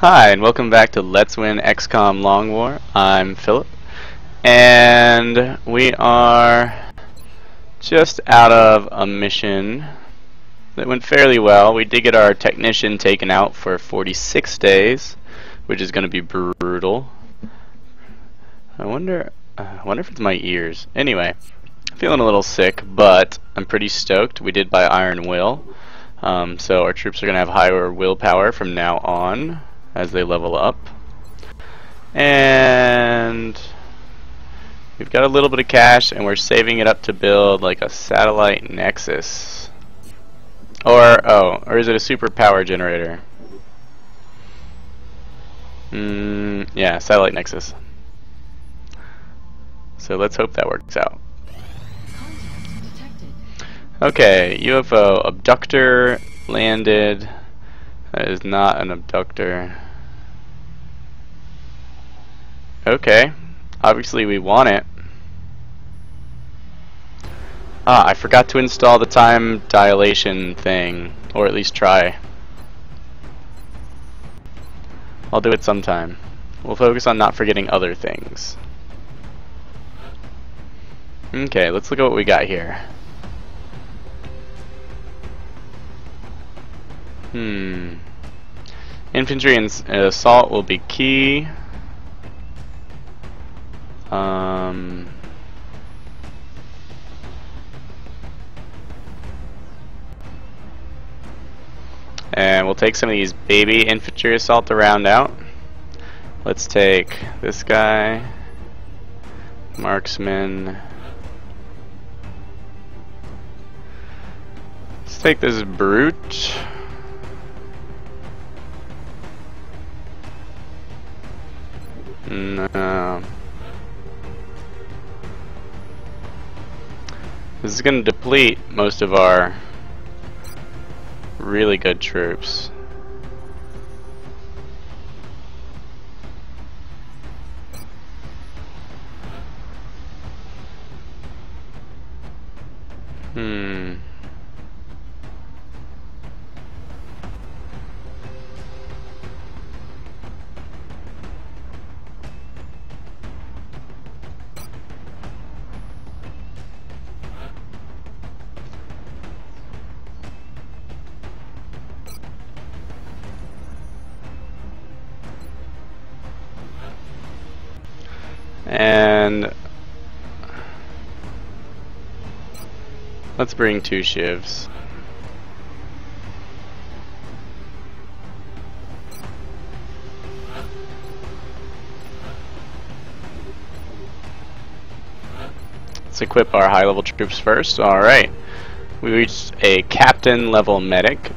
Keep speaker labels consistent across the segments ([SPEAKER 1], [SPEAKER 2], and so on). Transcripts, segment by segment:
[SPEAKER 1] Hi, and welcome back to Let's Win XCOM Long War. I'm Philip, and we are just out of a mission that went fairly well. We did get our technician taken out for 46 days, which is going to be brutal. I wonder if it's my ears. Anyway, feeling a little sick, but I'm pretty stoked. We did buy Iron Will, so our troops are going to have higher willpower from now on as they level up. And we've got a little bit of cash, and we're saving it up to build like a satellite nexus. Or is it a super power generator? Yeah, satellite nexus. So let's hope that works out. Okay, UFO abductor landed. That is not an abductor. Okay, obviously we want it. I forgot to install the time dilation thing, or at least try. I'll do it sometime. We'll focus on not forgetting other things. Okay, let's look at what we got here. Infantry and assault will be key. And we'll take some of these baby infantry assault to round out. Let's take this guy, marksman. Let's take this brute. No. This is going to deplete most of our really good troops. And let's bring 2 shivs. Let's equip our high-level troops first. Alright. We reached a captain level medic.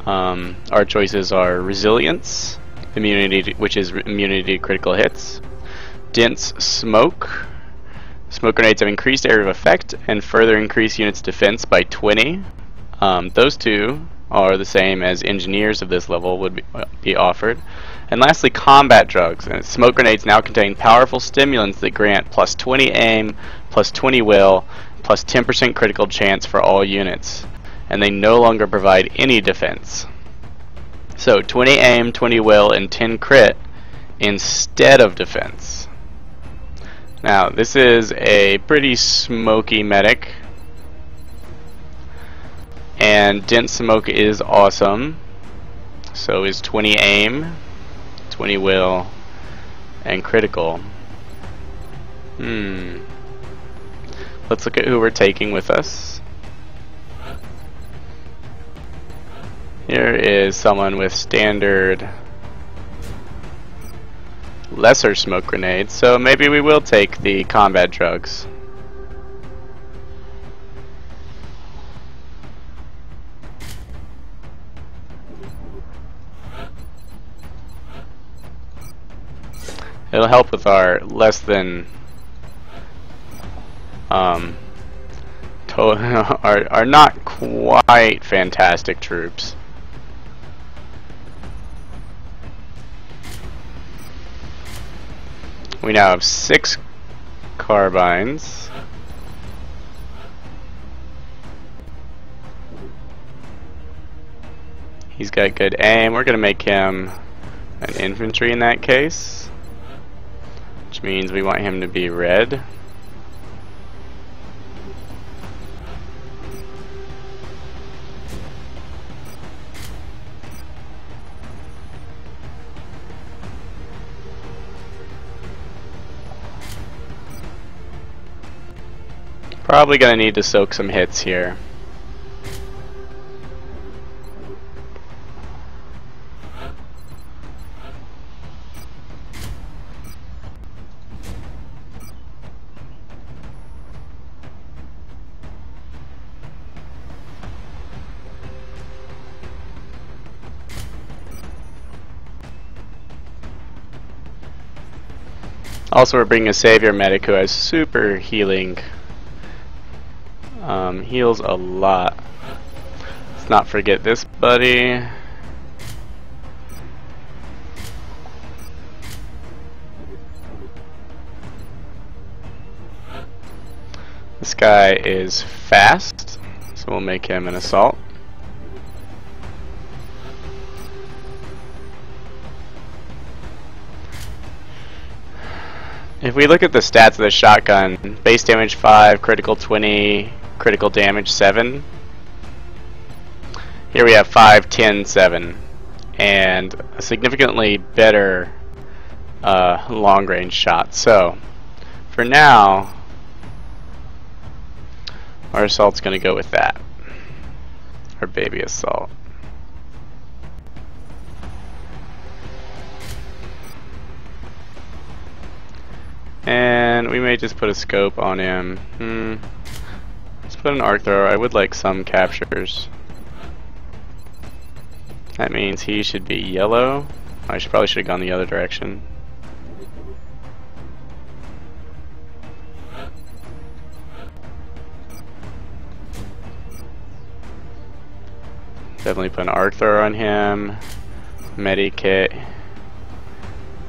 [SPEAKER 1] Our choices are resilience, immunity, which is immunity to critical hits. Dense smoke. Smoke grenades have increased area of effect and further increase units' defense by 20. Those two are the same as engineers of this level would be offered. And lastly, combat drugs. And smoke grenades now contain powerful stimulants that grant plus 20 aim, plus 20 will, plus 10% critical chance for all units. And they no longer provide any defense. So 20 aim, 20 will, and 10 crit instead of defense. Now, this is a pretty smoky medic, and dense smoke is awesome. So is 20 aim, 20 will, and critical. Let's look at who we're taking with us. Here is someone with standard lesser smoke grenades, so maybe we will take the combat drugs. It'll help with our less than are not quite fantastic troops. We now have 6 carbines. He's got good aim. We're going to make him an infantry in that case, which means we want him to be red. Probably gonna need to soak some hits here. Also, we're bringing a savior medic who has super healing. Heals a lot. Let's not forget this buddy. This guy is fast, so we'll make him an assault. If we look at the stats of the shotgun, base damage 5, critical 20, critical damage 7. Here we have 5, 10, 7, and a significantly better long range shot. So, for now, our assault's going to go with that. Our baby assault. And we may just put a scope on him. Let's put an arc thrower. I would like some captures. That means he should be yellow. I probably should have gone the other direction. Definitely put an arc thrower on him. Medikit.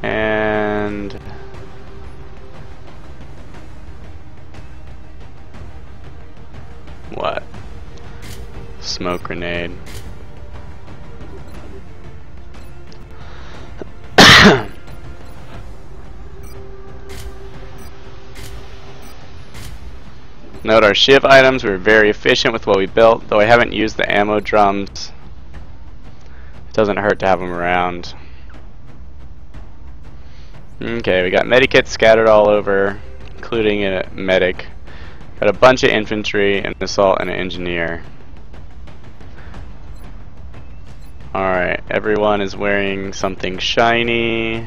[SPEAKER 1] And what? Smoke grenade. Note our shiv items were very efficient with what we built, though I haven't used the ammo drums. It doesn't hurt to have them around. Okay, we got medikits scattered all over, including a medic. Got a bunch of infantry, an assault, and an engineer. Alright, everyone is wearing something shiny.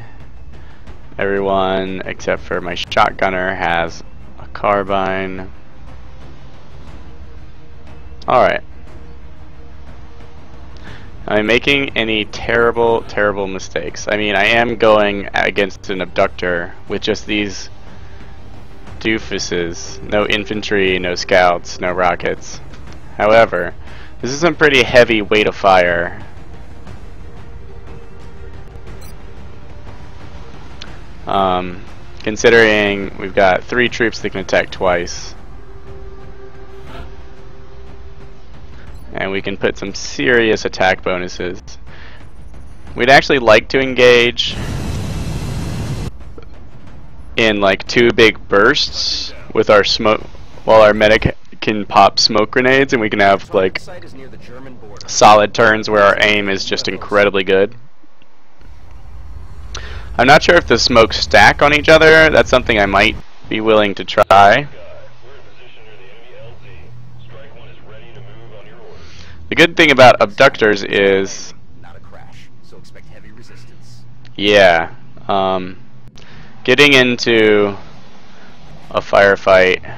[SPEAKER 1] Everyone except for my shotgunner has a carbine. Alright. Am I making any terrible mistakes? I mean, I am going against an abductor with just these doofuses. No infantry, no scouts, no rockets. However, this is some pretty heavy weight of fire. Considering we've got 3 troops that can attack twice. And we can put some serious attack bonuses. We'd actually like to engage in like 2 big bursts with our smoke, while our medic can pop smoke grenades, and we can have like solid turns where our aim is just incredibly good. I'm not sure if the smokes stack on each other. That's something I might be willing to try. The good thing about abductors is, yeah, getting into a firefight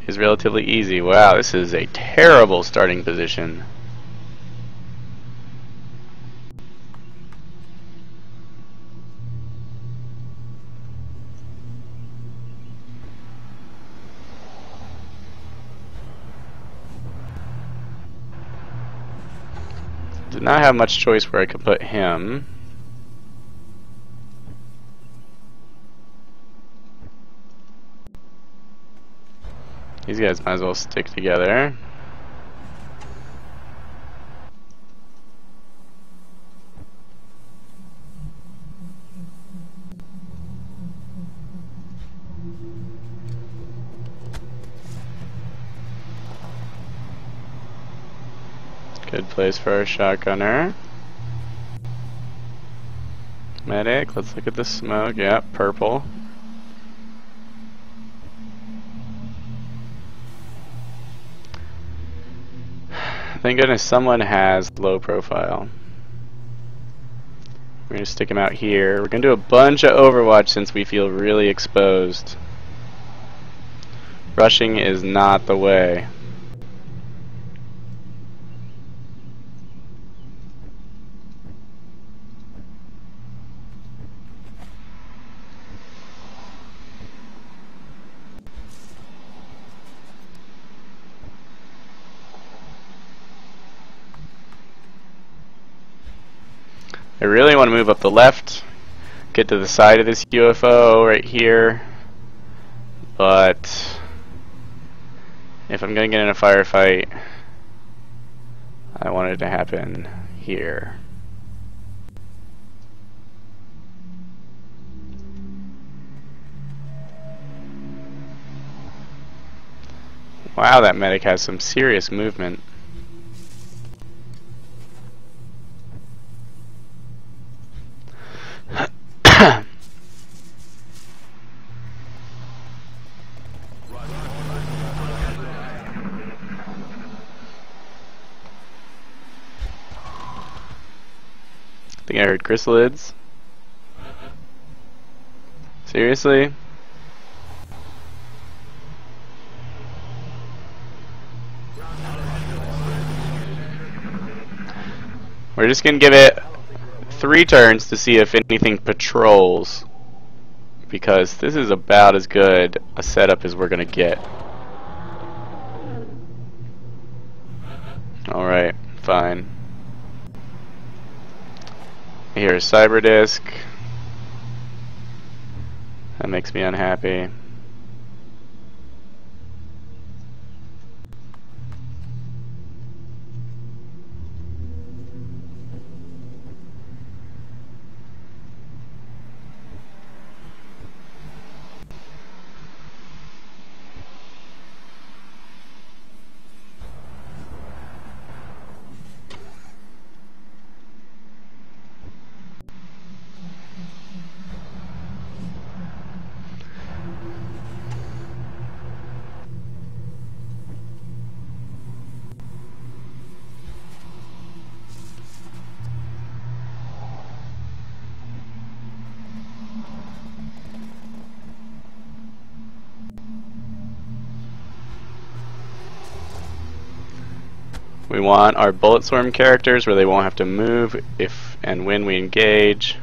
[SPEAKER 1] is relatively easy. Wow, this is a terrible starting position. Did not have much choice where I could put him. These guys might as well stick together. place for our shotgunner. Medic, let's look at the smoke. Yeah, purple. Thank goodness someone has low profile. We're gonna stick him out here. We're gonna do a bunch of Overwatch since we feel really exposed. Rushing is not the way. I really want to move up the left, get to the side of this UFO right here, but if I'm going to get in a firefight, I want it to happen here. Wow, that medic has some serious movement. I think I heard chrysalids. Seriously? We're just gonna give it 3 turns to see if anything patrols, because this is about as good a setup as we're gonna get. Alright, fine. Here's cyber disk. That makes me unhappy. We want our bullet swarm characters where they won't have to move if and when we engage.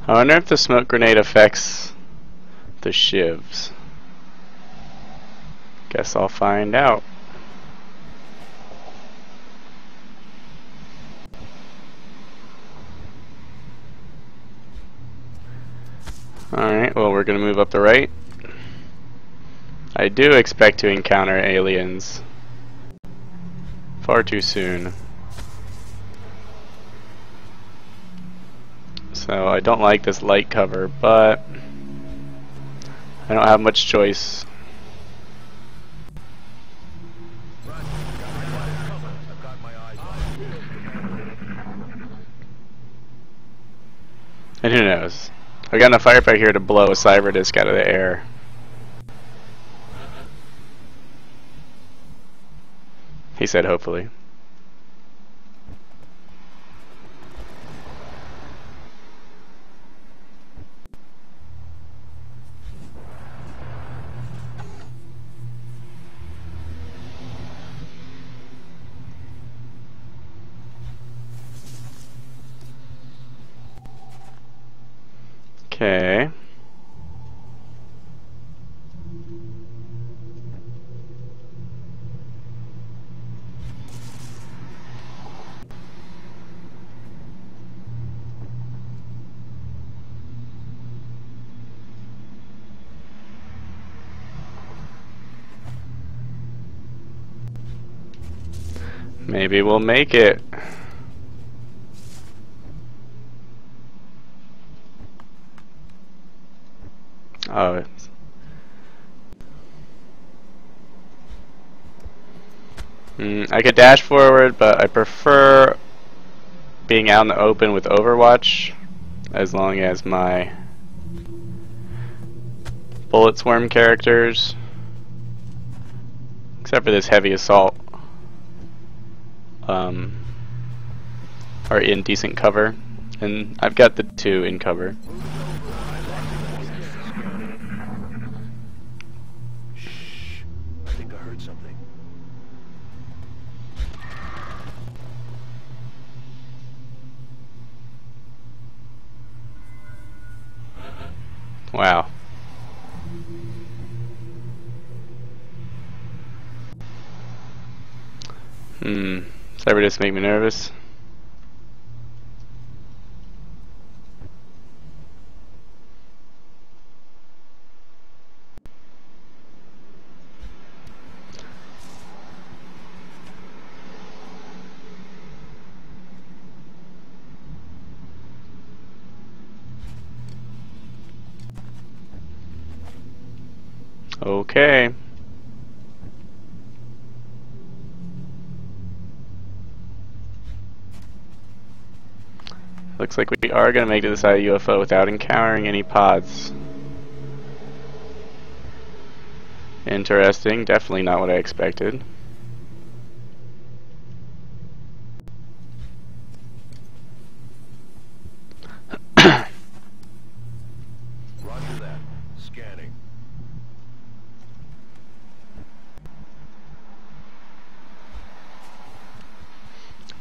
[SPEAKER 1] I wonder if the smoke grenade affects the shivs. Guess I'll find out. Alright, well, we're going to move up the right. I do expect to encounter aliens far too soon. So I don't like this light cover, but I don't have much choice. And who knows? I got enough firefight here to blow a cyber disk out of the air. He said hopefully. Okay. Maybe we'll make it. Oh. I could dash forward, but I prefer being out in the open with Overwatch, as long as my bullet swarm characters, except for this heavy assault, are in decent cover, and I've got the two in cover.
[SPEAKER 2] Shh. I think I heard something.
[SPEAKER 1] Wow. Cyber just make me nervous. Okay. Looks like we are going to make it to the side of the UFO without encountering any pods. Interesting. Definitely not what I expected.
[SPEAKER 2] Roger that. Scanning.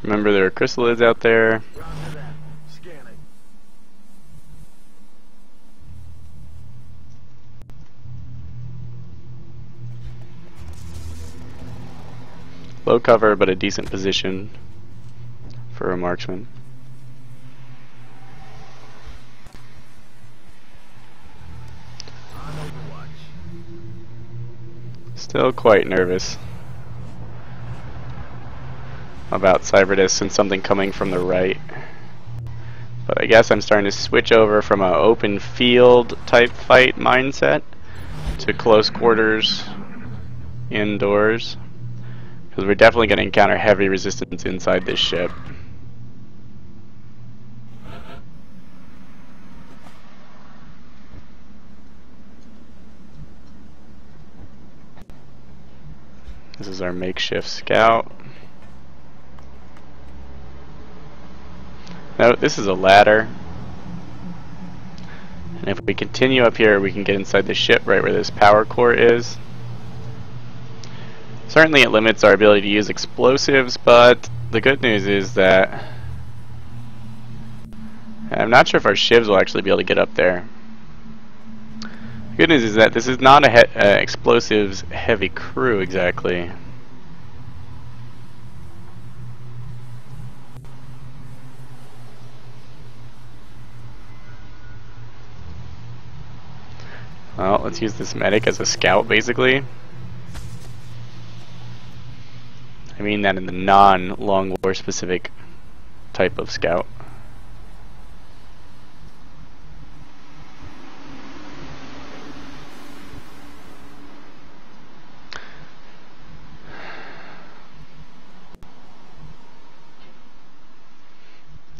[SPEAKER 1] Remember, there are chrysalids out there.
[SPEAKER 2] Roger that. Scanning.
[SPEAKER 1] Low cover, but a decent position for a marksman.
[SPEAKER 2] On Overwatch.
[SPEAKER 1] Still quite nervous about Cyberdisc and something coming from the right. But I guess I'm starting to switch over from an open field type fight mindset to close quarters indoors, because we're definitely going to encounter heavy resistance inside this ship. This is our makeshift scout. Note, this is a ladder. And if we continue up here, we can get inside the ship right where this power core is. Certainly it limits our ability to use explosives, but the good news is that I'm not sure if our shivs will actually be able to get up there. The good news is that this is not a explosives heavy crew exactly. Well, let's use this medic as a scout basically. I mean that in the non-long war specific type of scout.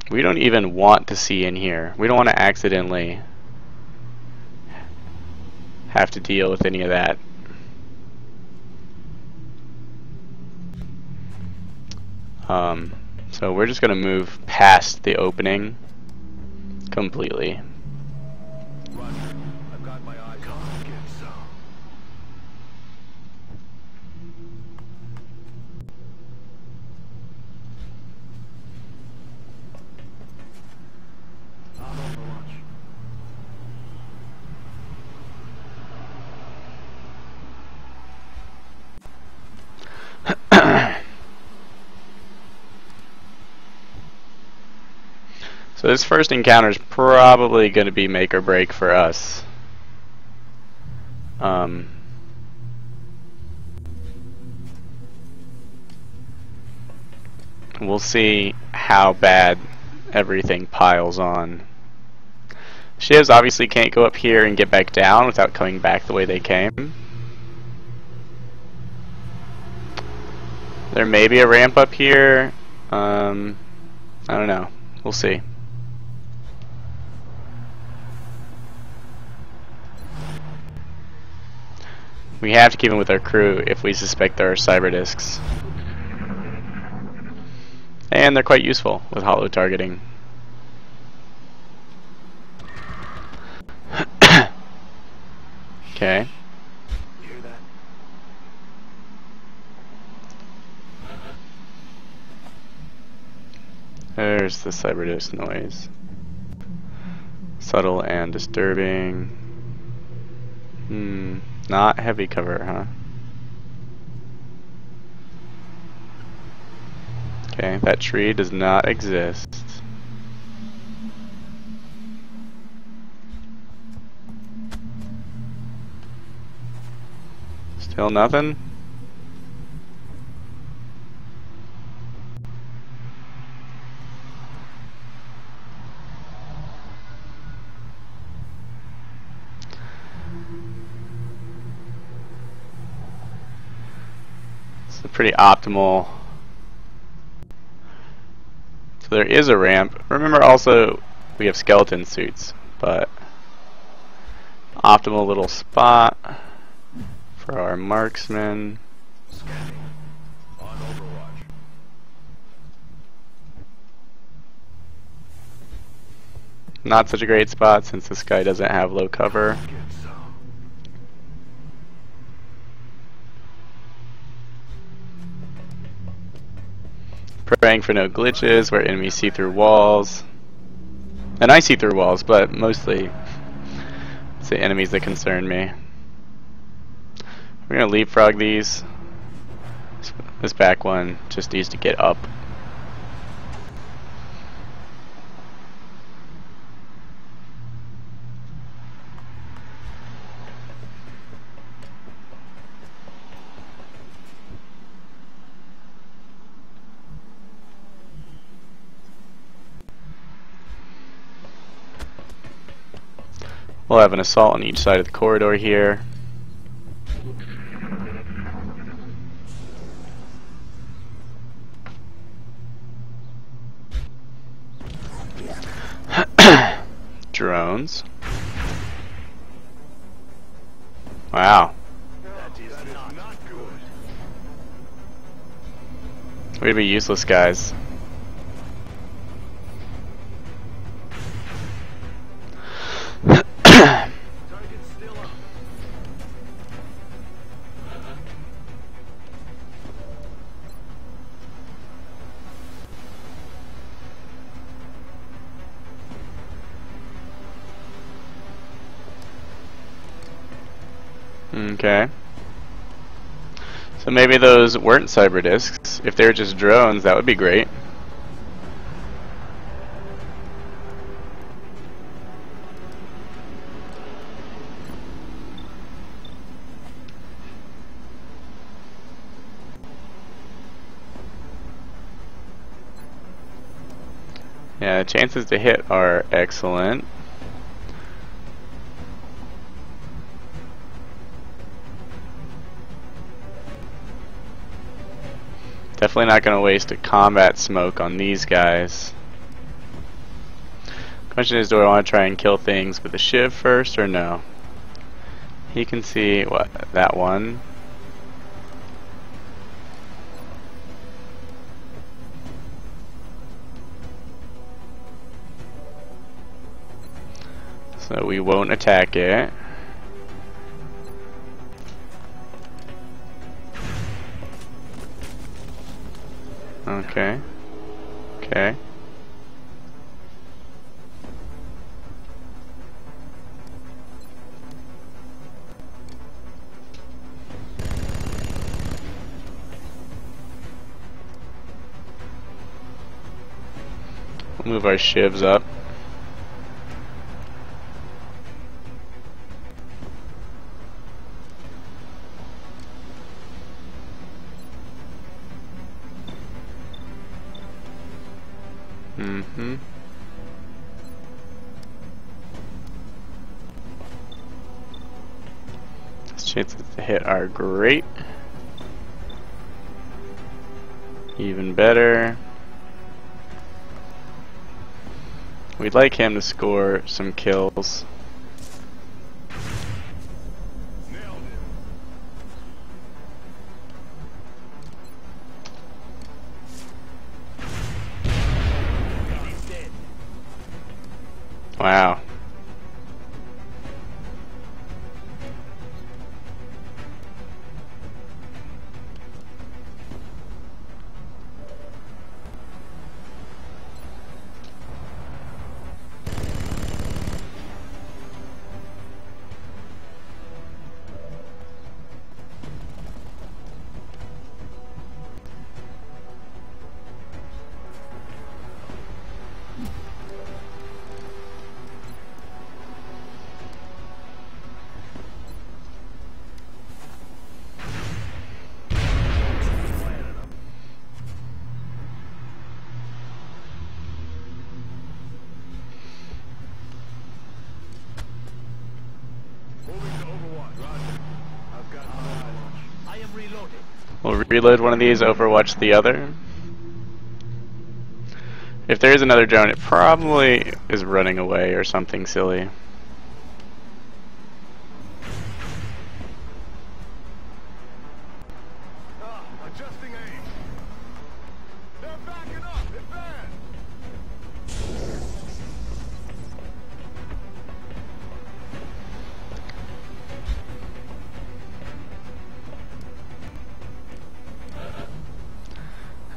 [SPEAKER 1] We don't even want to see in here. We don't want to accidentally have to deal with any of that. So we're just going to move past the opening completely.
[SPEAKER 2] Roger. I've got my eyes on. Get some. On Overwatch.
[SPEAKER 1] So this first encounter is probably going to be make or break for us. We'll see how bad everything piles on. Shivs obviously can't go up here and get back down without coming back the way they came. There may be a ramp up here. I don't know. We'll see. We have to keep them with our crew if we suspect there are cyber disks. And they're quite useful with hollow targeting. Okay.
[SPEAKER 2] You hear that?
[SPEAKER 1] There's the cyber disk noise. Subtle and disturbing. Not heavy cover, huh? Okay, that tree does not exist. Still nothing? It's a pretty optimal. So there is a ramp. Remember also we have skeleton suits, but optimal little spot for our marksman.
[SPEAKER 2] Scanning. On Overwatch.
[SPEAKER 1] Not such a great spot since this guy doesn't have low cover.
[SPEAKER 2] Get some.
[SPEAKER 1] Praying for no glitches where enemies see through walls. And I see through walls, but mostly it's the enemies that concern me. We're gonna leapfrog these. This back one just needs to get up. We'll have an assault on each side of the corridor here. Drones. Wow.
[SPEAKER 2] That is not good.
[SPEAKER 1] Way to be useless, guys.
[SPEAKER 2] Target's still up.
[SPEAKER 1] Okay. So maybe those weren't cyber disks. If they were just drones, that would be great. Yeah, the chances to hit are excellent. Definitely not going to waste a combat smoke on these guys. Question is, do I want to try and kill things with a shiv first or no? He can see what, that one. So we won't attack it. Okay. Okay. We'll move our shivs up. Mm-hmm. His chances to hit are great. Even better. We'd like him to score some kills.
[SPEAKER 2] Nailed it. He's dead.
[SPEAKER 1] Wow.
[SPEAKER 2] Moving to Overwatch. Roger. I've got my Overwatch. I am reloading.
[SPEAKER 1] We'll reload one of these, overwatch the other. If there is another drone, it probably is running away or something silly.
[SPEAKER 2] Adjusting aim. They're backing up. Advance.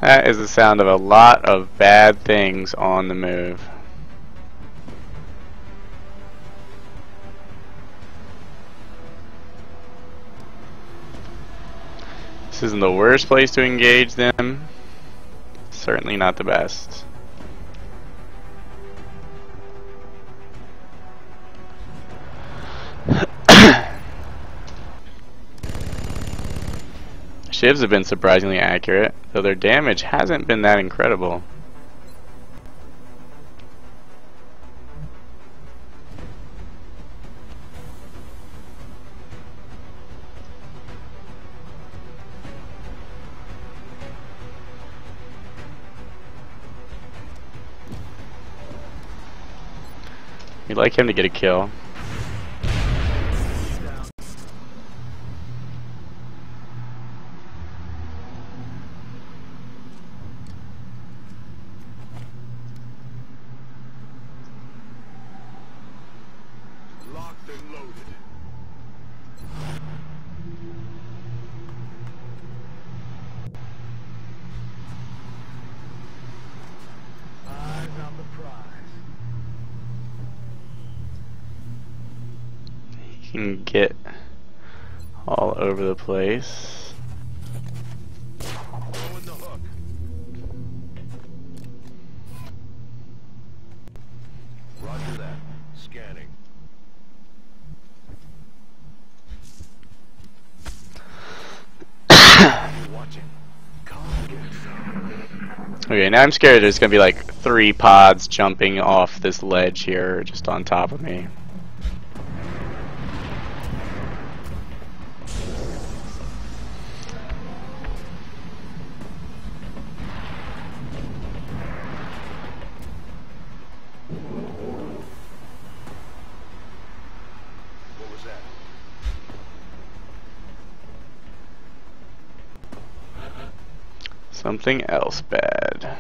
[SPEAKER 1] That is the sound of a lot of bad things on the move. This isn't the worst place to engage them. Certainly not the best. Shivs have been surprisingly accurate, though their damage hasn't been that incredible. We'd like him to get a kill.
[SPEAKER 2] Locked and loaded. Eyes on the prize.
[SPEAKER 1] He can get all over the place.
[SPEAKER 2] Throwing the hook. Roger that. Scanning. You watching? Come get some.
[SPEAKER 1] Okay, now I'm scared there's gonna be like 3 pods jumping off this ledge here, just on top of me.
[SPEAKER 2] What was that?
[SPEAKER 1] Something else bad.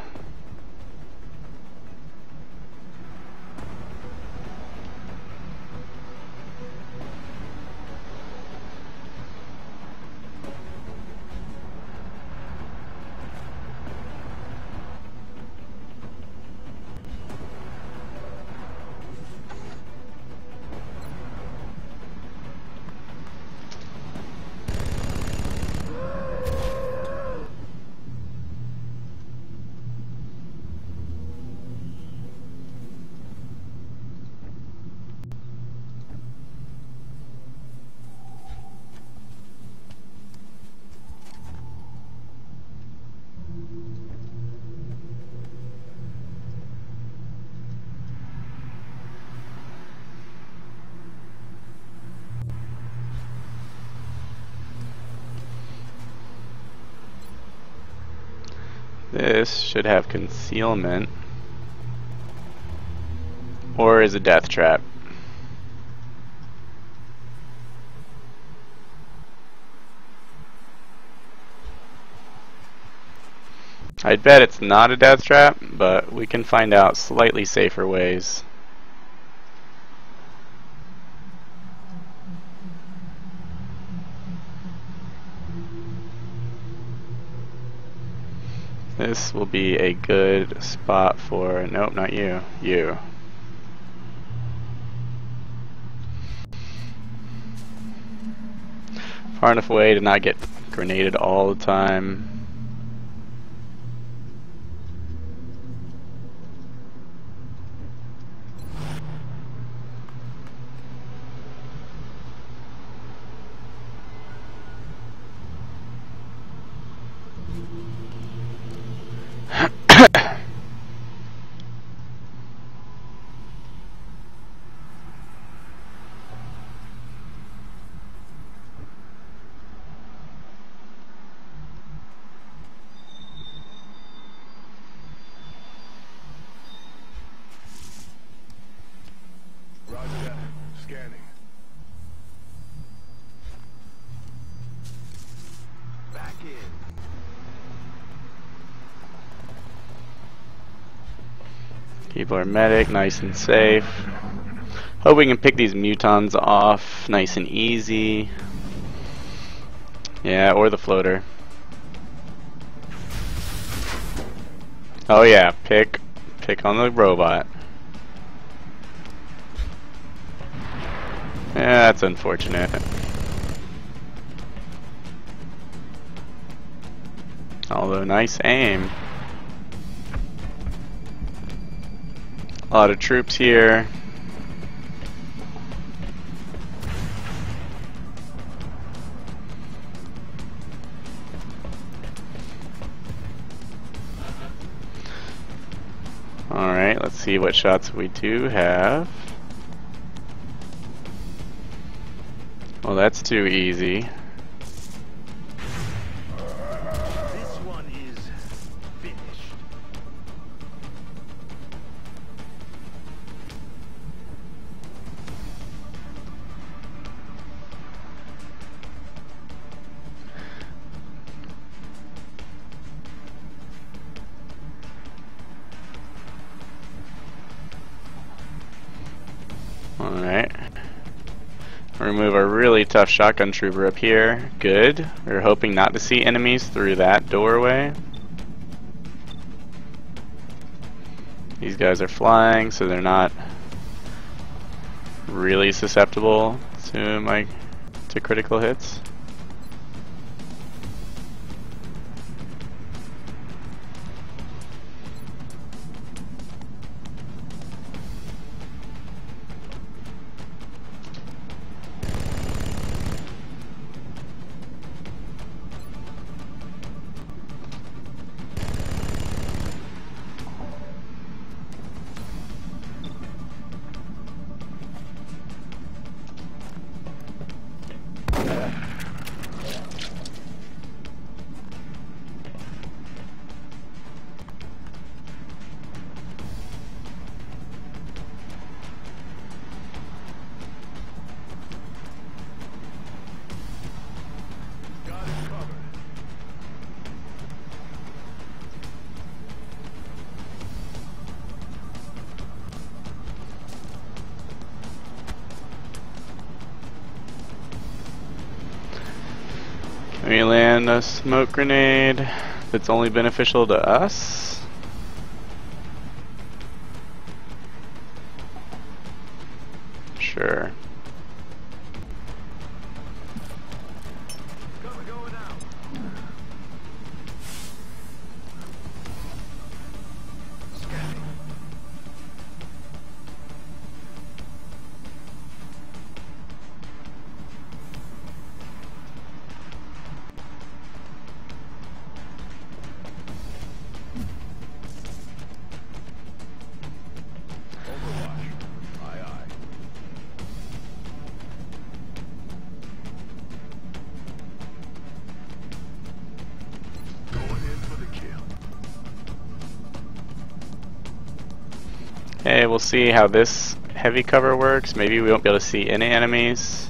[SPEAKER 1] This should have concealment. Or is a death trap. I'd bet it's not a death trap, but we can find out slightly safer ways. This will be a good spot for... Nope, not you. You. Far enough away to not get grenaded all the time.
[SPEAKER 2] Roger that. Scanning. Back in.
[SPEAKER 1] Keep our medic nice and safe. Hope we can pick these mutons off nice and easy. Yeah, or the floater. Oh yeah, pick on the robot. Yeah, that's unfortunate. Although nice aim. A lot of troops here. Alright, let's see what shots we do have. Well, that's too easy.
[SPEAKER 2] This one is finished.
[SPEAKER 1] Alright. Remove our really tough shotgun trooper up here. Good. We're hoping not to see enemies through that doorway. These guys are flying, so they're not really susceptible to critical hits. Can we land a smoke grenade that's only beneficial to us? Sure.
[SPEAKER 2] Cover going out. Scanning. Overwatch. Aye, aye.
[SPEAKER 1] Okay, we'll see how this heavy cover works. Maybe we won't be able to see any enemies.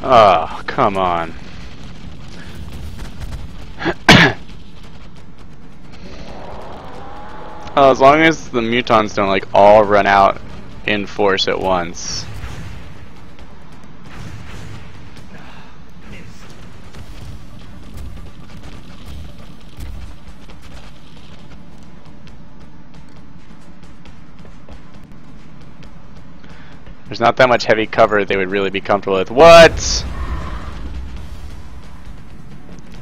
[SPEAKER 1] Oh, come on. Oh, as long as the mutons don't like all run out in force at once. There's not that much heavy cover they would really be comfortable with. What?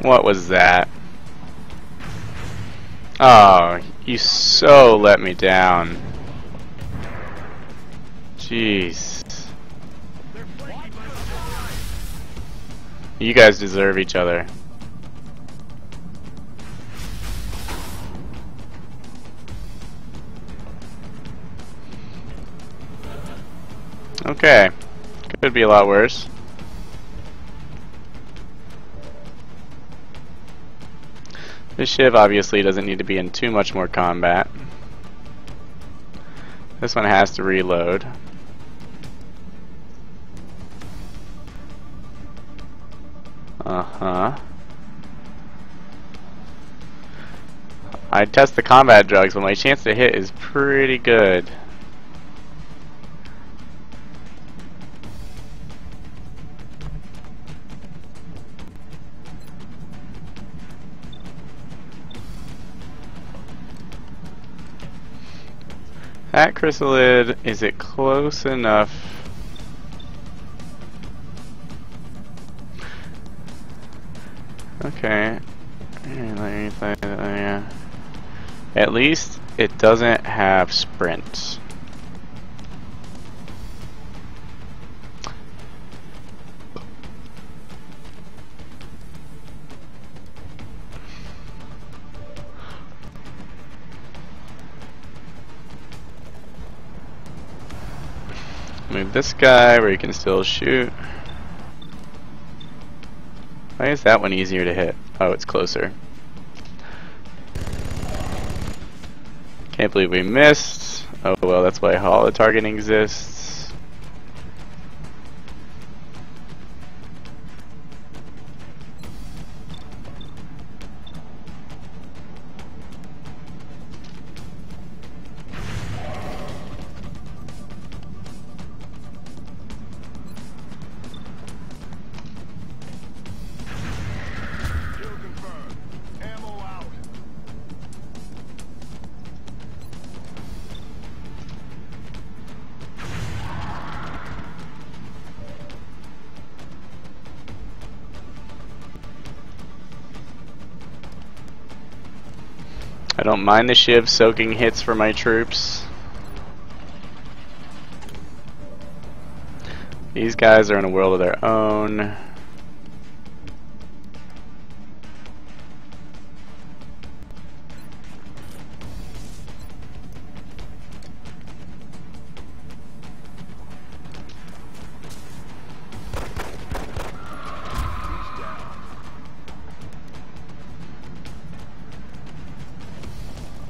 [SPEAKER 1] What was that? Oh, you so let me down. Jeez. You guys deserve each other. Okay. Could be a lot worse. This ship obviously doesn't need to be in too much more combat. This one has to reload. Uh-huh. I test the combat drugs, but my chance to hit is pretty good. That chrysalid, is it close enough? Okay. At least it doesn't have sprint. Move this guy where you can still shoot. Why is that one easier to hit? Oh, it's closer. Can't believe we missed. Oh well, that's why holo targeting exists. I don't mind the shiv soaking hits for my troops. These guys are in a world of their own.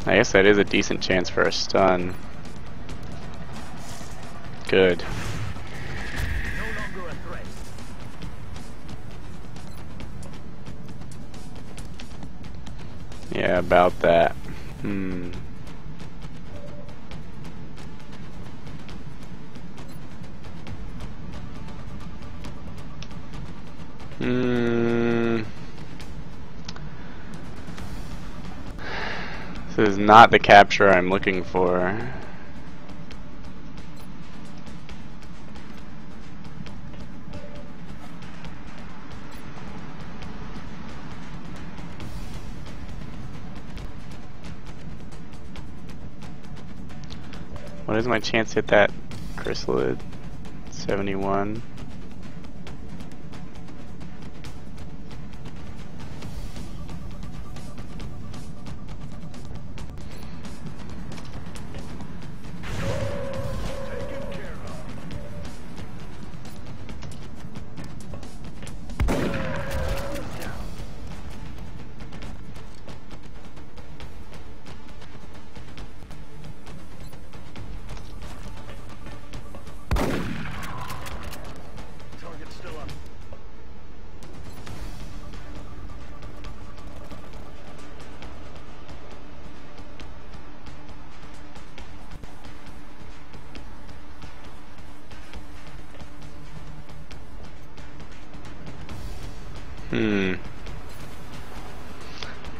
[SPEAKER 1] I guess that is a decent chance for a stun. Good.
[SPEAKER 2] No longer a threat.
[SPEAKER 1] Yeah, about that. This is not the capture I'm looking for. What is my chance to hit that chrysalid? 71. It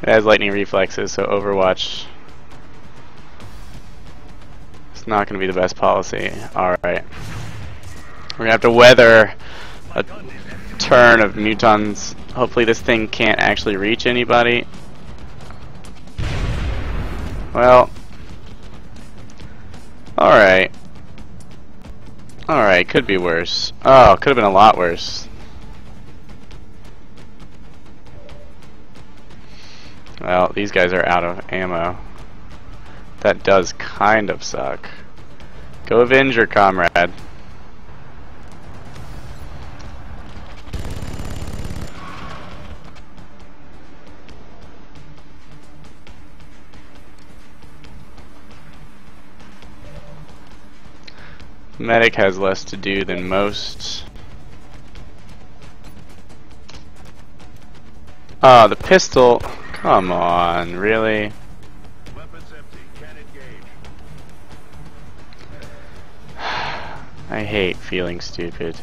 [SPEAKER 1] has lightning reflexes, so Overwatch is not going to be the best policy. Alright. We're going to have to weather a turn of Mutons. Hopefully this thing can't actually reach anybody. Well. Alright. Alright, could be worse. Oh, could have been a lot worse. Well, these guys are out of ammo. That does kind of suck. Go avenge your comrade. Medic has less to do than most. Oh, the pistol. Come on, really?
[SPEAKER 2] Weapons empty. Can't engage.
[SPEAKER 1] I hate feeling stupid.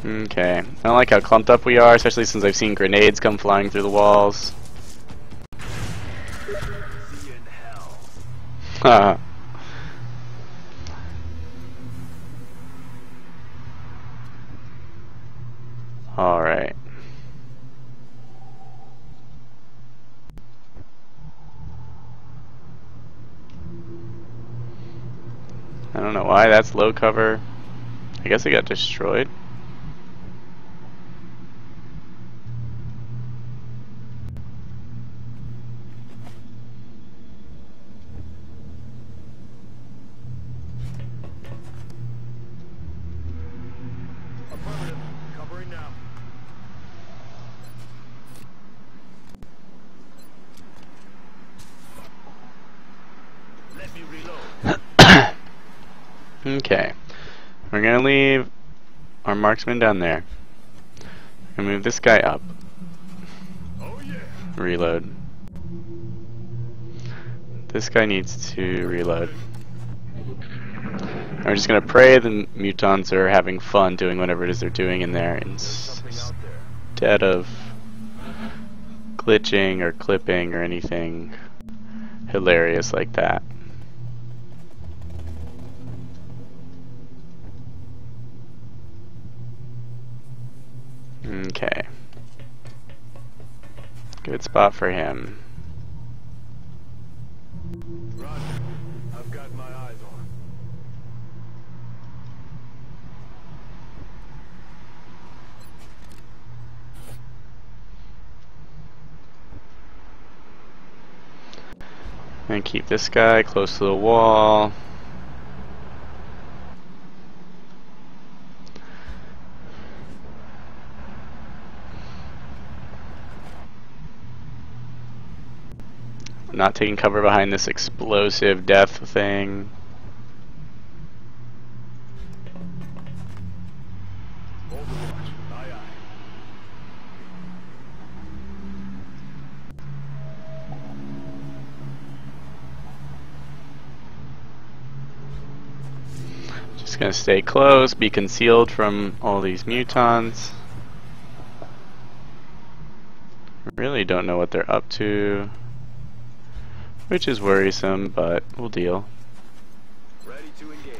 [SPEAKER 1] Okay. I don't like how clumped up we are, especially since I've seen grenades come flying through the walls.
[SPEAKER 2] See you in hell.
[SPEAKER 1] Haha. Alright. I don't know why that's low cover. I guess it got destroyed.
[SPEAKER 2] Affirmative. Covering now. Let me reload.
[SPEAKER 1] Okay. We're gonna leave our marksman down there. We're gonna move this guy up.
[SPEAKER 2] Oh yeah.
[SPEAKER 1] Reload. This guy needs to reload. And we're just gonna pray the mutants are having fun doing whatever it is they're doing in there
[SPEAKER 2] Something out there.
[SPEAKER 1] instead of glitching or clipping or anything hilarious like that. Okay. Good spot for him.
[SPEAKER 2] Roger. I've got my eyes on.
[SPEAKER 1] And keep this guy close to the wall. Not taking cover behind this explosive death thing.
[SPEAKER 2] Overwatch. Aye aye.
[SPEAKER 1] Just gonna stay close, be concealed from all these mutants. Really don't know what they're up to, which is worrisome, but we'll deal.
[SPEAKER 2] Ready to engage.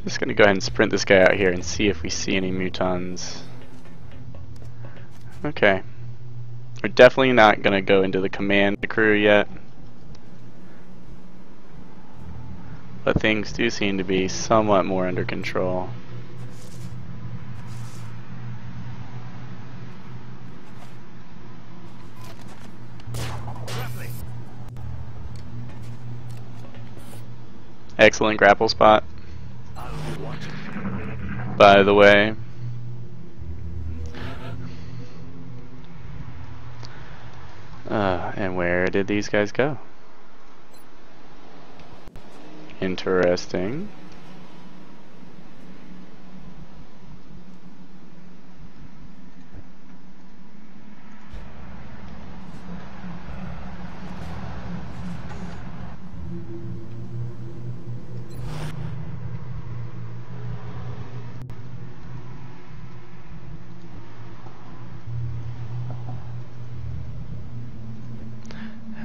[SPEAKER 1] Just gonna go ahead and sprint this guy out here and see if we see any mutons. Okay. We're definitely not gonna go into the command crew yet. But things do seem to be somewhat more under control.
[SPEAKER 2] Grappling.
[SPEAKER 1] Excellent grapple spot,
[SPEAKER 2] I'll be watching.
[SPEAKER 1] by the way. And where did these guys go? Interesting.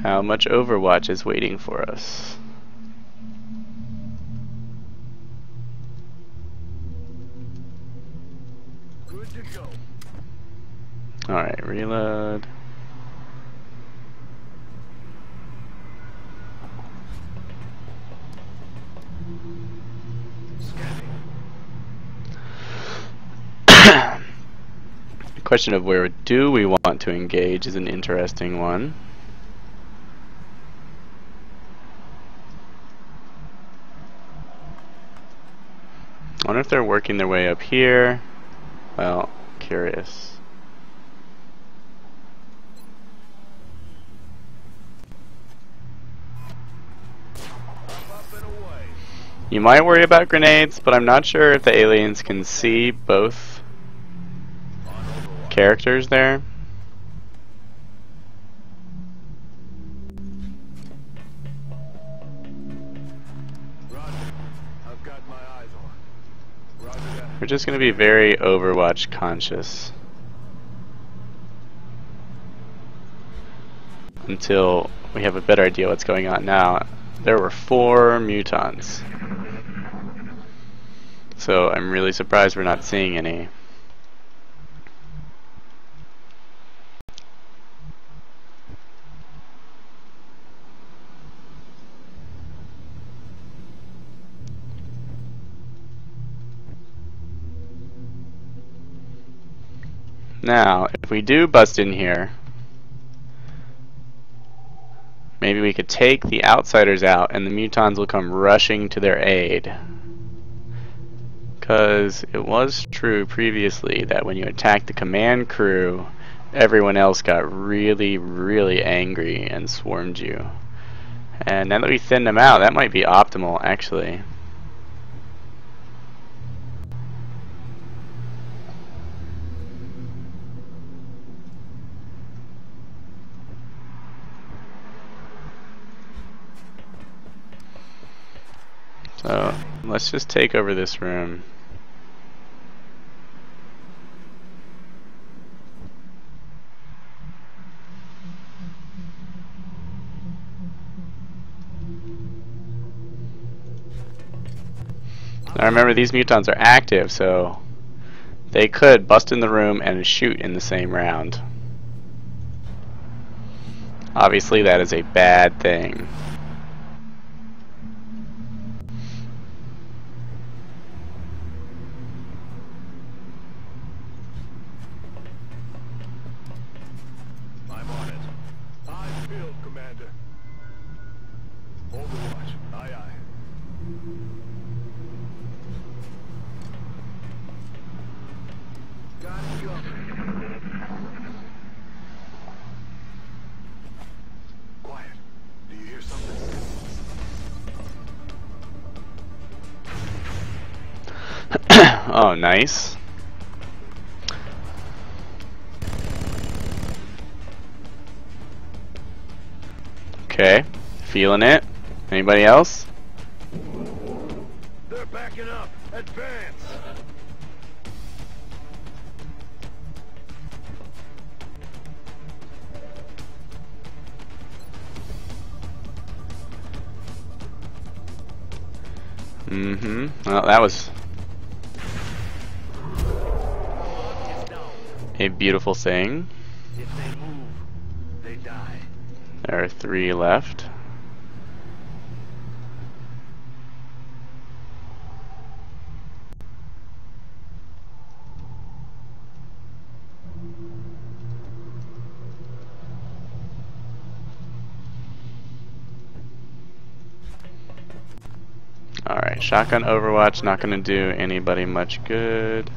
[SPEAKER 1] How much Overwatch is waiting for us?
[SPEAKER 2] Good to go.
[SPEAKER 1] Alright, reload.
[SPEAKER 2] Scanning.
[SPEAKER 1] The question of where do we want to engage is an interesting one. I wonder if they're working their way up here. Well, curious.
[SPEAKER 2] Up and away.
[SPEAKER 1] You might worry about grenades, but I'm not sure if the aliens can see both
[SPEAKER 2] On Overwatch.
[SPEAKER 1] characters there.
[SPEAKER 2] Roger. I've got my eyes on. Roger that.
[SPEAKER 1] We're just going to be very Overwatch conscious until we have a better idea what's going on. Now, there were 4 Mutons, so I'm really surprised we're not seeing any. Now, if we do bust in here, maybe we could take the outsiders out and the Mutons will come rushing to their aid. Because it was true previously that when you attacked the command crew, everyone else got really, really angry and swarmed you. And now that we thinned them out, that might be optimal, actually. So, let's just take over this room. Now remember, these Mutons are active, so they could bust in the room and shoot in the same round. Obviously, that is a bad thing.
[SPEAKER 2] I'm on it. Eyes peeled, Commander. Overwatch. Aye, aye. Got it covered. Quiet. Do you hear something?
[SPEAKER 1] Oh, nice. Okay, feeling it. Anybody else?
[SPEAKER 2] They're backing up. Advance.
[SPEAKER 1] Mm-hmm. Well, that was a beautiful thing.
[SPEAKER 2] If they move, they die.
[SPEAKER 1] There are 3 left. Alright, shotgun Overwatch, not going to do anybody much good.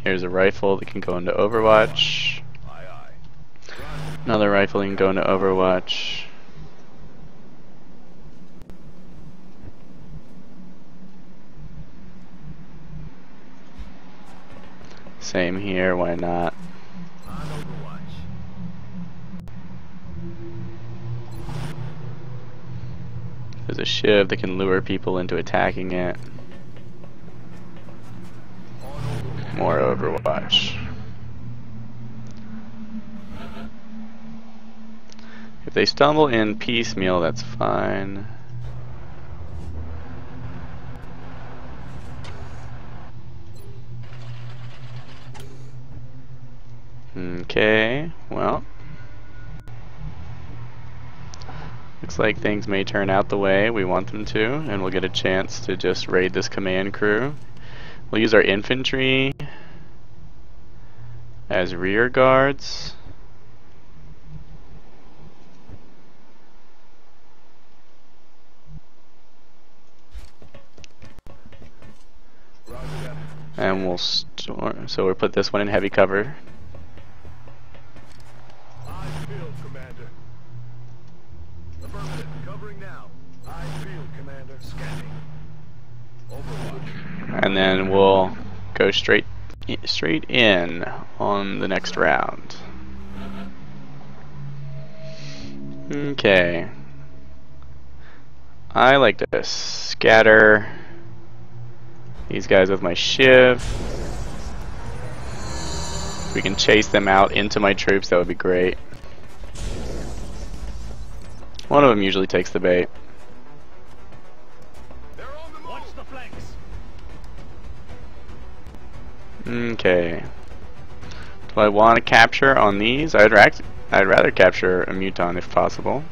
[SPEAKER 1] Here's a rifle that can go into Overwatch.
[SPEAKER 2] Aye, aye.
[SPEAKER 1] Another rifle that can go into Overwatch. Same here, why not?
[SPEAKER 2] On Overwatch.
[SPEAKER 1] There's a shiv that can lure people into attacking it. More Overwatch. If they stumble in piecemeal, that's fine. Okay, well. Looks like things may turn out the way we want them to, and we'll get a chance to just raid this command crew. We'll use our infantry as rear guards. And we'll storm, so we'll put this one in heavy cover.
[SPEAKER 2] I field, Commander. Affirmative. Covering now. I field, Commander. Scanning. Overwatch.
[SPEAKER 1] And then we'll go straight in on the next round. Okay. I like to scatter these guys with my shiv. If we can chase them out into my troops, that would be great. One of them usually takes the bait.
[SPEAKER 2] They're on the move. Watch the flanks.
[SPEAKER 1] Okay. Do I want to capture on these? I'd rather capture a Muton if possible.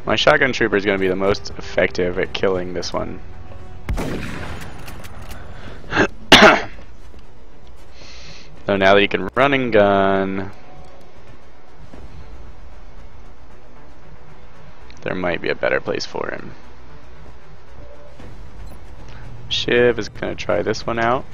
[SPEAKER 1] My shotgun trooper is going to be the most effective at killing this one. So now that he can run and gun, there might be a better place for him. Shiv is going to try this one out.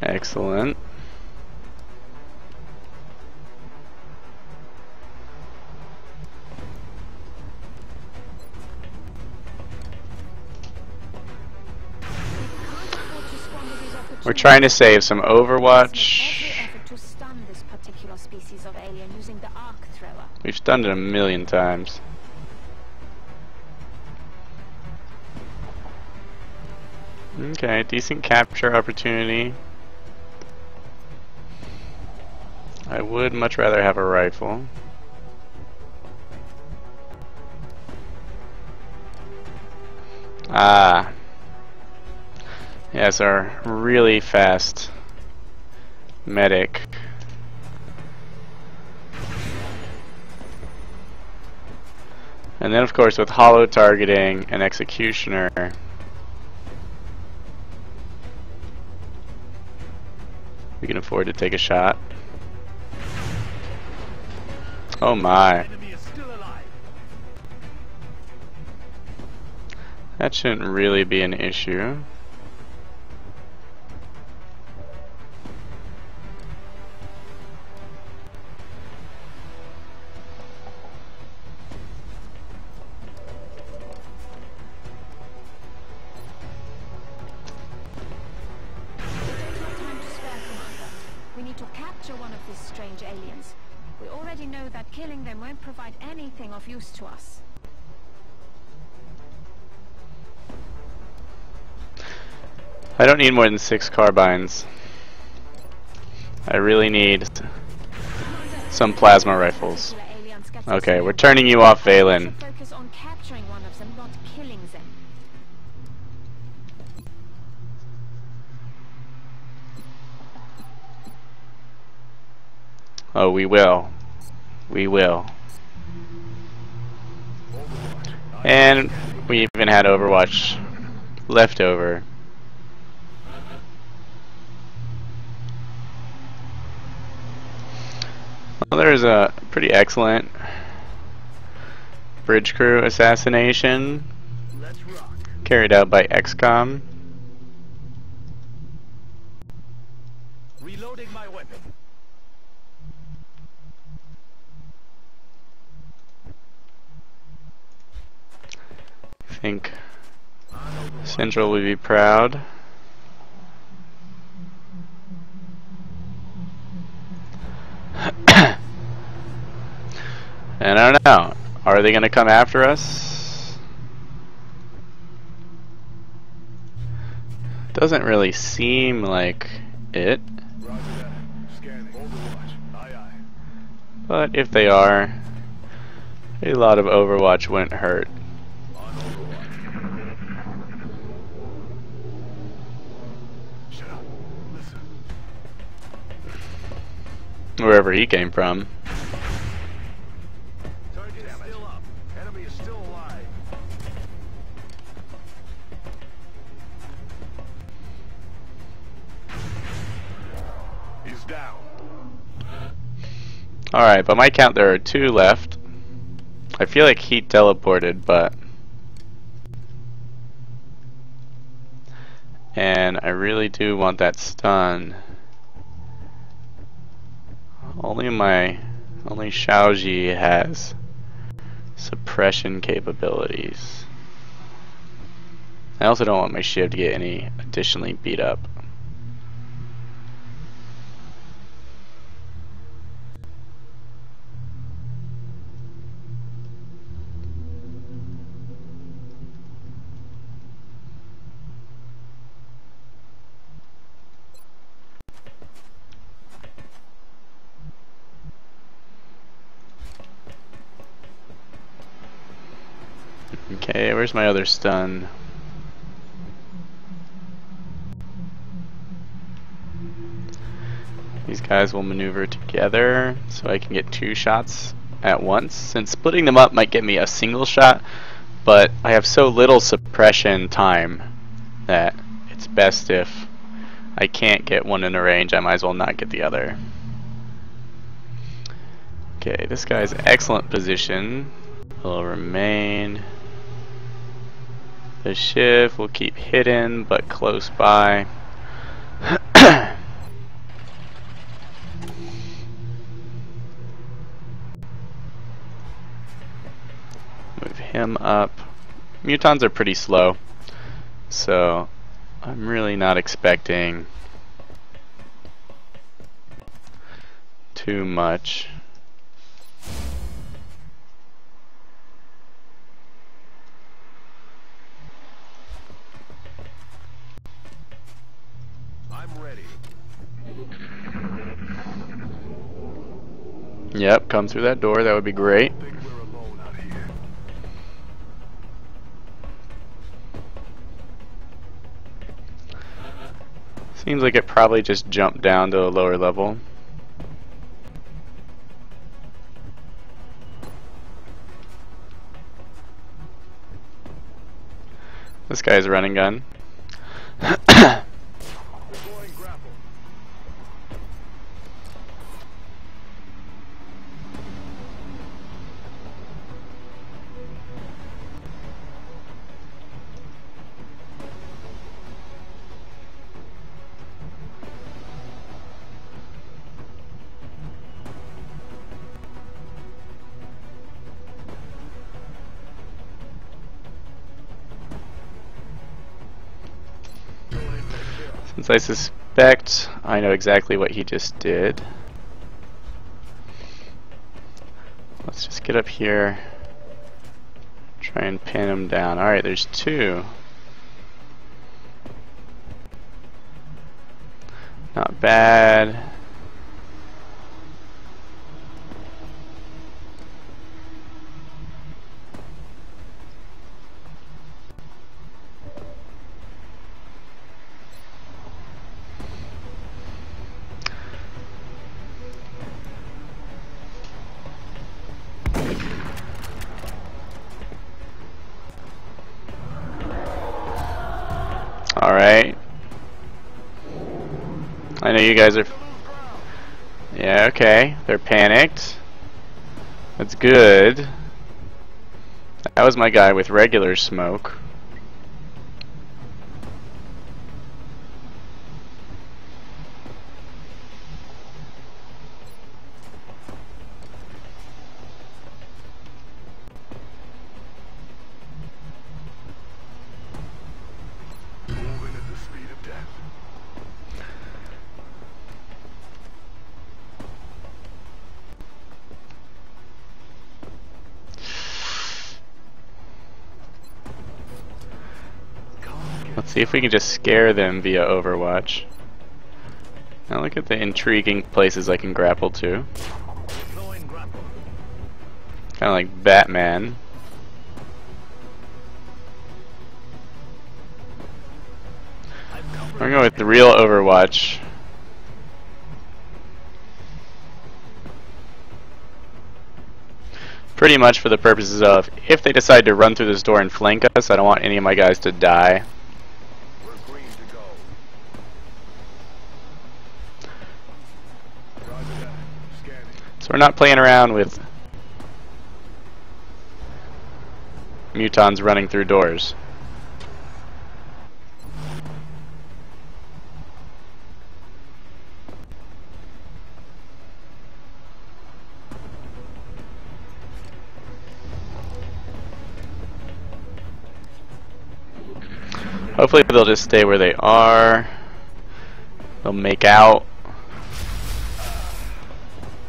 [SPEAKER 1] Excellent. We're trying to save some Overwatch. We've done it a million times. Okay, decent capture opportunity. I would much rather have a rifle. Ah. Yes, our really fast medic. And then of course with hollow targeting and executioner, we can afford to take a shot. Oh my. That shouldn't really be an issue.
[SPEAKER 3] We need to capture one of these strange aliens. We already know that killing them won't provide anything of use to us.
[SPEAKER 1] I don't need more than 6 carbines. I really need some plasma rifles. Okay, we're turning you off, Valen.
[SPEAKER 3] Focus on capturing one of them, not killing them.
[SPEAKER 1] Oh, we will. We will. And we even had Overwatch left over. Well, there's a pretty excellent bridge crew assassination carried out by XCOM.
[SPEAKER 2] Reloading my weapon.
[SPEAKER 1] I think Central would be proud. And I don't know, are they going to come after us? Doesn't really seem like it.
[SPEAKER 2] Roger that. Scanning. Overwatch. Aye, aye.
[SPEAKER 1] But if they are, a lot of Overwatch wouldn't hurt.
[SPEAKER 2] On Overwatch. Shut up. Listen.
[SPEAKER 1] Wherever he came from.
[SPEAKER 2] Target is still up. Enemy is still alive. He's down.
[SPEAKER 1] Alright, by my count there are 2 left. I feel like he teleported, but... And I really do want that stun. Only Shaoji has suppression capabilities. I also don't want my shiv to get any additionally beat up. Okay, where's my other stun? These guys will maneuver together so I can get 2 shots at once. Since splitting them up might get me a single shot, but I have so little suppression time that it's best if I can't get one in a range, I might as well not get the other. Okay, this guy's excellent position will remain. The shift will keep hidden but close by. Move him up. Mutons are pretty slow, so I'm really not expecting too much.
[SPEAKER 2] I'm ready.
[SPEAKER 1] Yep, come through that door, that would be great.
[SPEAKER 2] I think we're alone out here.
[SPEAKER 1] Seems like it probably just jumped down to a lower level. This guy's a running gun.
[SPEAKER 2] Deploying grapple.
[SPEAKER 1] Since I suspect I know exactly what he just did, let's just get up here, try and pin him down. Alright, there's 2. Not bad. I know you guys are... Yeah, okay. They're panicked. That's good. That was my guy with regular smoke.
[SPEAKER 2] Moving at the speed of death.
[SPEAKER 1] Let's see if we can just scare them via Overwatch. Now look at the intriguing places I can grapple to.
[SPEAKER 2] Deploying grapple.
[SPEAKER 1] Kind of like Batman. We're going with the real Overwatch. Pretty much for the purposes of, if they decide to run through this door and flank us, I don't want any of my guys to die.
[SPEAKER 2] We're green to go. Roger that. Scanning.
[SPEAKER 1] So we're not playing around with Mutons running through doors. Hopefully they'll just stay where they are. They'll make out.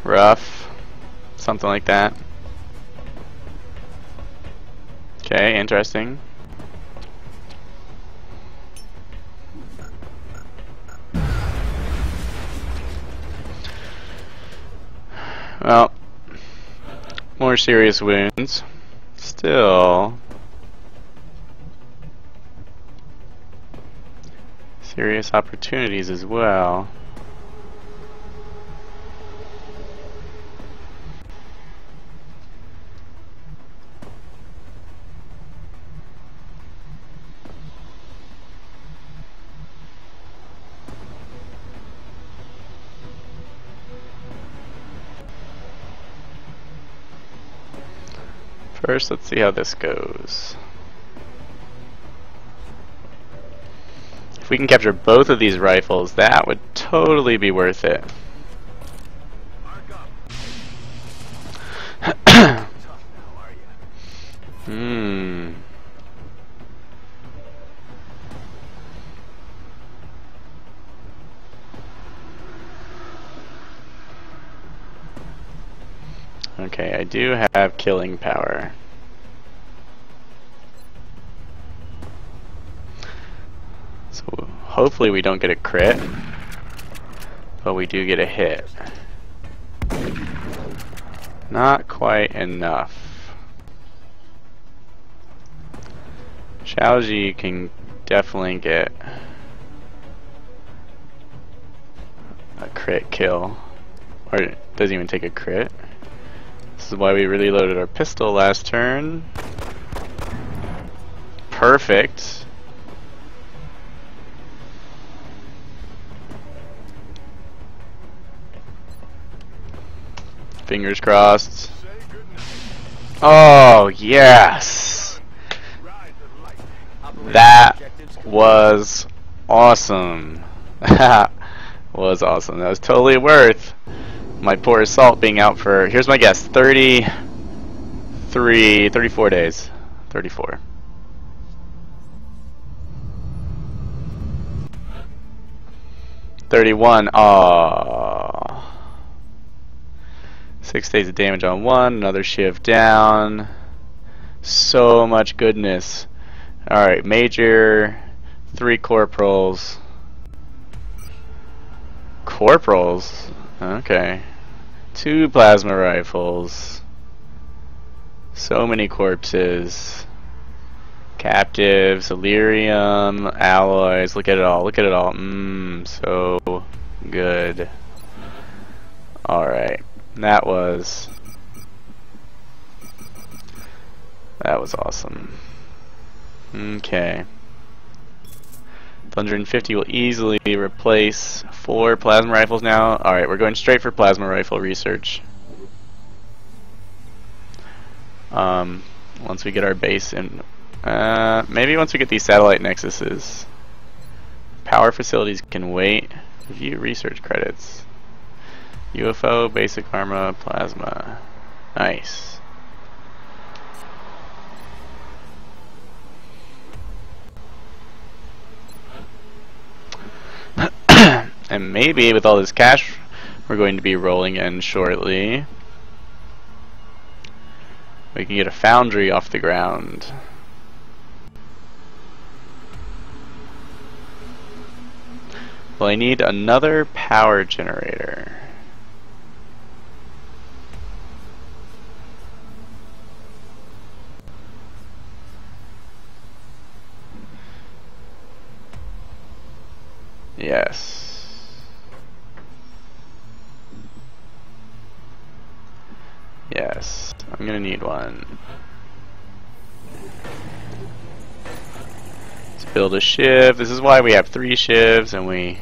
[SPEAKER 1] Rough. Something like that. Okay, interesting. Well, more serious wounds. Still serious opportunities as well. First, let's see how this goes. If we can capture both of these rifles, that would totally be worth it.
[SPEAKER 2] Mark up. Tough now, are you?
[SPEAKER 1] Okay, I do have killing power. So hopefully we don't get a crit, but we do get a hit. Not quite enough. Xiaoji can definitely get a crit kill, or it doesn't even take a crit. This is why we really loaded our pistol last turn. Perfect. Fingers crossed.
[SPEAKER 2] Say goodnight.
[SPEAKER 1] Oh, yes!
[SPEAKER 2] Ride the lightning.
[SPEAKER 1] That was awesome. That was awesome. That was totally worth my poor assault being out for, here's my guess, 34 days. 34. Aww. 6 days of damage on one, another shift down. So much goodness. Alright, major, 3 corporals. Corporals? Okay. 2 plasma rifles. So many corpses. Captives, Illyrium, alloys. Look at it all. Look at it all. So good. Alright. That was awesome. Okay. 150 will easily replace 4 plasma rifles now. Alright, we're going straight for plasma rifle research. Once we get our base in, maybe once we get these satellite nexuses. Power facilities can wait. Review research credits. UFO, basic armor, plasma. Nice. And maybe with all this cash we're going to be rolling in shortly, we can get a foundry off the ground. Well, I need another power generator. Yes. Yes, I'm gonna need one. Let's build a shiv. This is why we have 3 shivs and we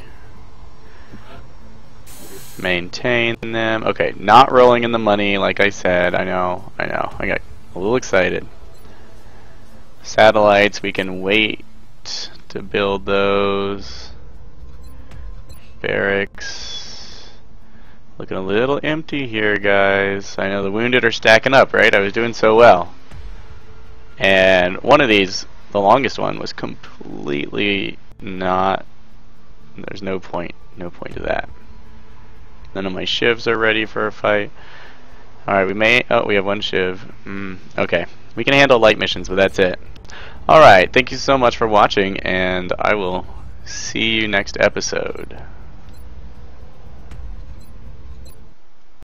[SPEAKER 1] maintain them. Okay, not rolling in the money like I said. I know. I got a little excited. Satellites, we can wait to build those. Barracks. Looking a little empty here, guys. I know the wounded are stacking up, right? I was doing so well. And one of these, the longest one, was completely not... There's no point to that. None of my shivs are ready for a fight. Alright, we may... Oh, we have 1 shiv. Okay. We can handle light missions, but that's it. Alright, thank you so much for watching, and I will see you next episode.